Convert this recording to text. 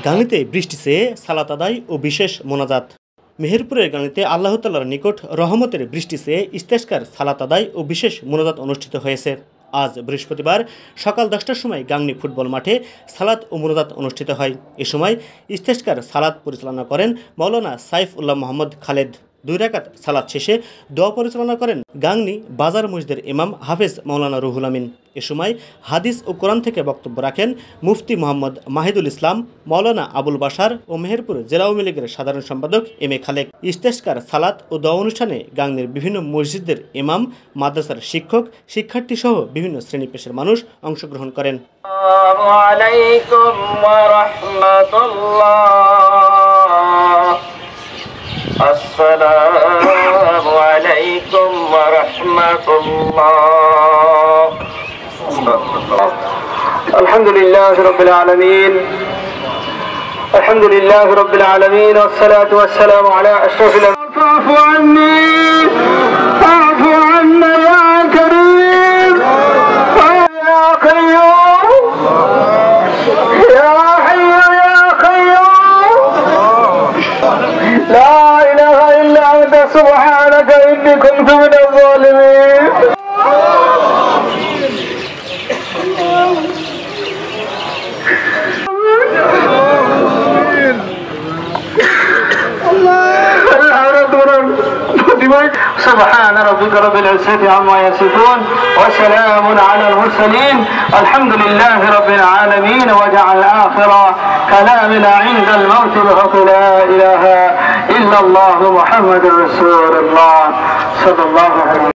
গাংনীতে বৃষ্টি চেয়ে সালাত আদায় ও বিশেষ মোনাজাত। মেহেরপুরের গাংনীতে আল্লাহ তাআলার নিকট রহমতের বৃষ্টি চেয়ে ইস্তেসকার সালাত আদায় ও বিশেষ মোনাজাত অনুষ্ঠিত হয়েছে। আজ বৃহস্পতিবার সকাল 10টার সময় গাংনী ফুটবল মাঠে সালাত ও মোনাজাত অনুষ্ঠিত হয়। এ সময় ইস্তেসকার সালাত পরিচালনা করেন মাওলানা সাইফ উল্লাহ মোহাম্মদ খালেদ। 2 রাকাত সালাত শেষে দোয়া পরিচালনা করেন গাংনী বাজার মসজিদের ইমাম হাফেজ মাওলানা রুহুল আমিন। এ সময় হাদিস ও কোরআন থেকে বক্তব্য রাখেন মুফতি মোহাম্মদ মাহিদুল ইসলাম, মাওলানা আবুল বাশার ও মেহেরপুর জেলা আওয়ামী লীগের সাধারণ সম্পাদক এম এ খালেক। ইস্তেসকার সালাত ও দোয়া অনুষ্ঠানে গাংনীর বিভিন্ন মসজিদের ইমাম, মাদ্রাসার শিক্ষক, শিক্ষার্থী সহ বিভিন্ন শ্রেণী পেশার মানুষ অংশগ্রহণ করেন। আসসালামু আলাইকুম ওয়া রাহমাতুল্লাহ। আলহামদুলিল্লাহি রাব্বিল আলামিন, আলহামদুলিল্লাহি রাব্বিল আলামিন, ওয়াসসালাতু ওয়াসসালামু আলা আশরাফিল আফু আন্নি আফু আন্না ইয়া কারীম ইয়া কাইয়্যুম ইয়া হাইয়্যু ইয়া কাইয়্যুম লা ইলাহা ইল্লা আনতা সুবহানাকা ইন্নী কুনতু মিনাজ জালিমিন। سبحان ربك رب العزة عما يصفون وسلام على المرسلين الحمد لله رب العالمين وجعل آخر كلامنا عند الموت بحق لا إله إلا الله محمد رسول الله صلى الله عليه وسلم.